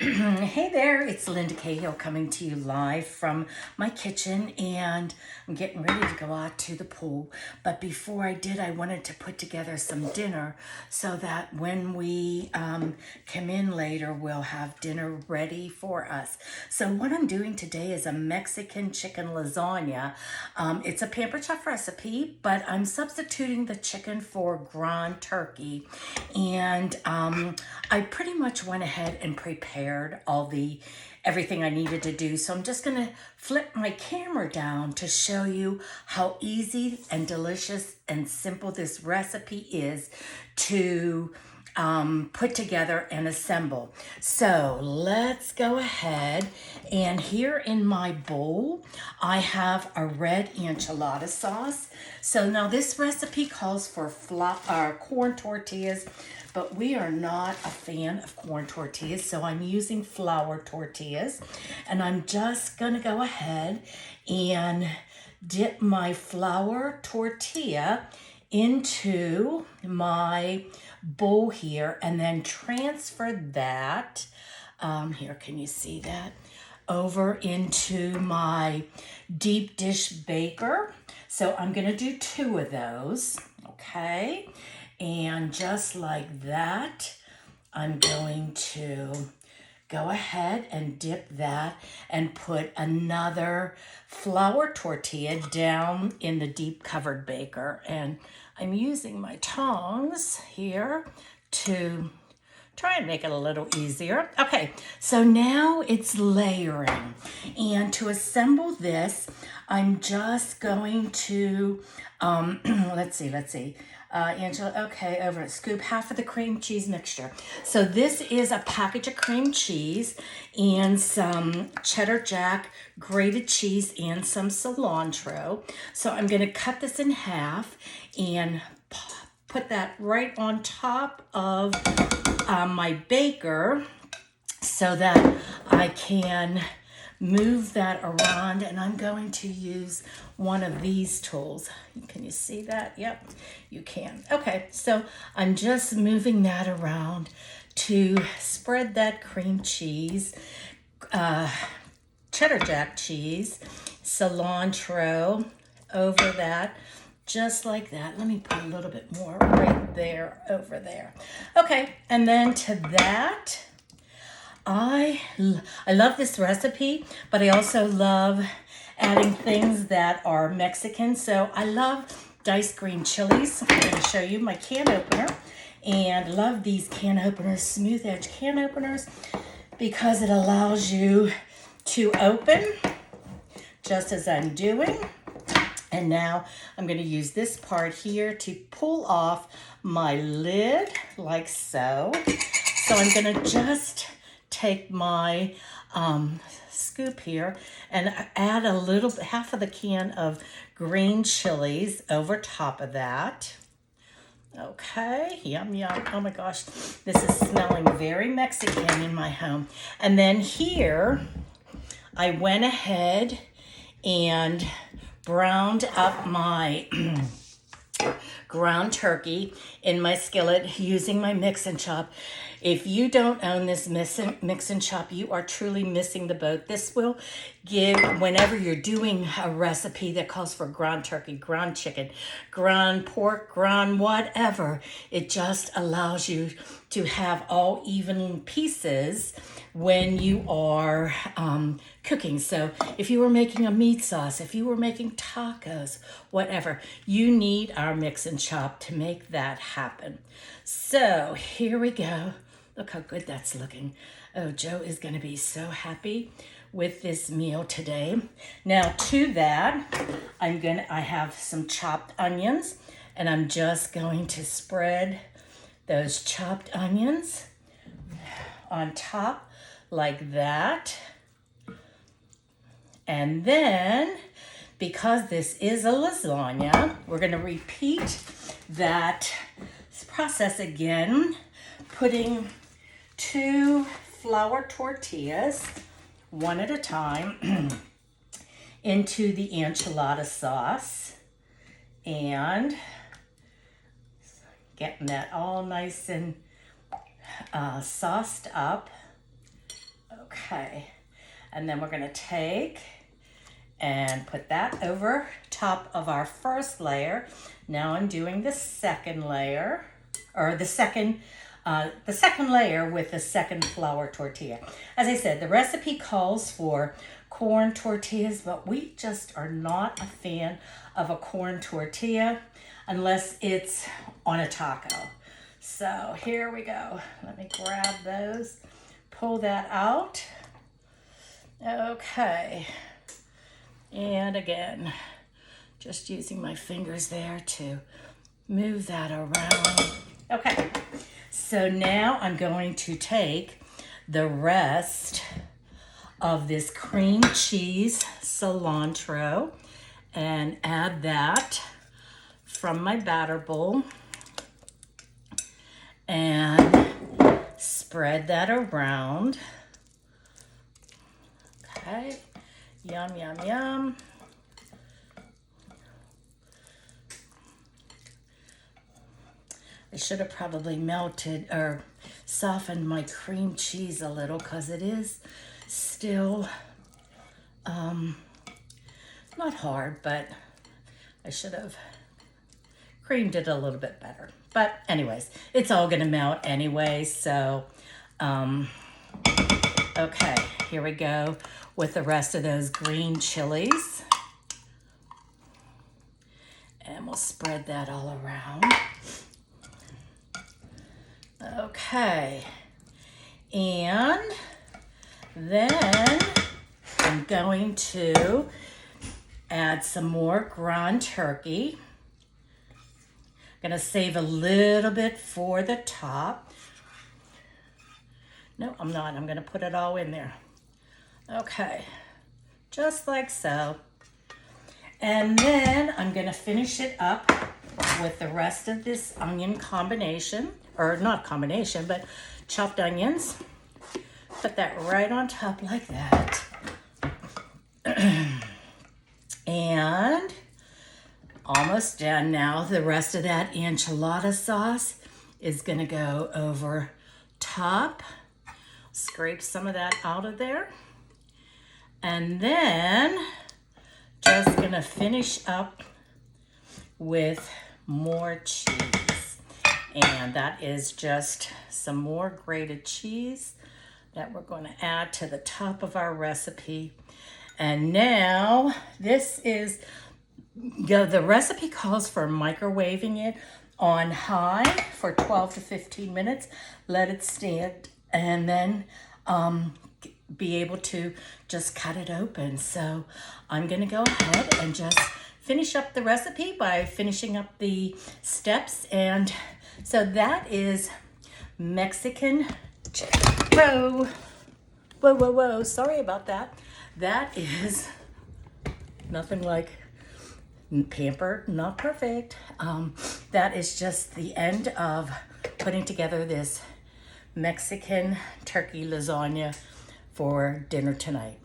Hey there, it's Linda Cahill coming to you live from my kitchen, and I'm getting ready to go out to the pool. But before I did, I wanted to put together some dinner so that when we come in later, we'll have dinner ready for us. So what I'm doing today is a Mexican chicken lasagna. It's a Pampered Chef recipe, but I'm substituting the chicken for ground turkey. And I pretty much went ahead and prepared everything I needed to do. So I'm just gonna flip my camera down to show you how easy and delicious and simple this recipe is to put together and assemble. So let's go ahead, and here in my bowl I have a red enchilada sauce. So now this recipe calls for corn tortillas, but we are not a fan of corn tortillas, so I'm using flour tortillas. And I'm just gonna go ahead and dip my flour tortilla into my bowl here, and then transfer that, here, can you see that? Over into my deep dish baker. So I'm gonna do 2 of those, okay? And just like that, I'm going to go ahead and dip that and put another flour tortilla down in the deep covered baker. And I'm using my tongs here to try and make it a little easier. Okay, so now it's layering. And to assemble this, I'm just going to, let's see. Angela, okay, over it. Scoop half of the cream cheese mixture. So this is a package of cream cheese and some cheddar jack, grated cheese, and some cilantro. So I'm going to cut this in half and put that right on top of my baker so that I can move that around, and I'm going to use one of these tools. Can you see that? Yep, you can. Okay, so I'm just moving that around to spread that cream cheese, cheddar jack cheese, cilantro over that, just like that. Let me put a little bit more right there, over there. Okay, and then to that, I love this recipe, but I also love adding things that are Mexican. So I love diced green chilies. I'm going to show you my can opener, and love these can openers, smooth edge can openers, because it allows you to open just as I'm doing. And now I'm going to use this part here to pull off my lid like so. So I'm going to just take my scoop here and add a little, half of the can of green chilies over top of that. Okay, yum, yum. Oh my gosh, this is smelling very Mexican in my home. And then here, I went ahead and browned up my ground turkey in my skillet using my mix and chop. If you don't own this mix and chop, you are truly missing the boat. This will give, whenever you're doing a recipe that calls for ground turkey, ground chicken, ground pork, ground whatever, it just allows you to have all even pieces when you are cooking. So if you were making a meat sauce, if you were making tacos, whatever, you need our mix and chop to make that happen. So here we go. Look how good that's looking. Oh, Joe is going to be so happy with this meal today. Now to that, I have some chopped onions, and I'm just going to spread those chopped onions on top like that. And then, because this is a lasagna, we're going to repeat that process again, putting 2 flour tortillas, one at a time, into the enchilada sauce, and getting that all nice and sauced up. Okay, and then we're gonna take and put that over top of our first layer. Now I'm doing the second layer, or the second layer with the second flour tortilla. As I said, the recipe calls for corn tortillas, but we just are not a fan of a corn tortilla unless it's on a taco. So here we go. Let me grab those, pull that out. Okay. And again, just using my fingers there to move that around. Okay, so now I'm going to take the rest of this cream cheese cilantro and add that from my batter bowl and spread that around. Okay, yum, yum, yum. I should have probably melted or softened my cream cheese a little because it is still not hard, but I should have creamed it a little bit better. But anyways, it's all gonna melt anyway, so okay, here we go with the rest of those green chilies. And we'll spread that all around. Okay, and then I'm going to add some more ground turkey. I'm gonna save a little bit for the top. No, I'm not. I'm gonna put it all in there. Okay, just like so. And then I'm gonna finish it up with the rest of this onion combination, or not combination, but chopped onions. Put that right on top like that. And almost done now. The rest of that enchilada sauce is gonna go over top. Scrape some of that out of there. And then just gonna finish up with more cheese. And that is just some more grated cheese that we're going to add to the top of our recipe. And now this is, the recipe calls for microwaving it on high for 12 to 15 minutes. Let it stand and then be able to just cut it open. So I'm going to go ahead and just finish up the recipe by finishing up the steps. And so that is Mexican chicken. Whoa, whoa, whoa, whoa. Sorry about that. That is nothing like pampered, not perfect. That is just the end of putting together this Mexican turkey lasagna for dinner tonight.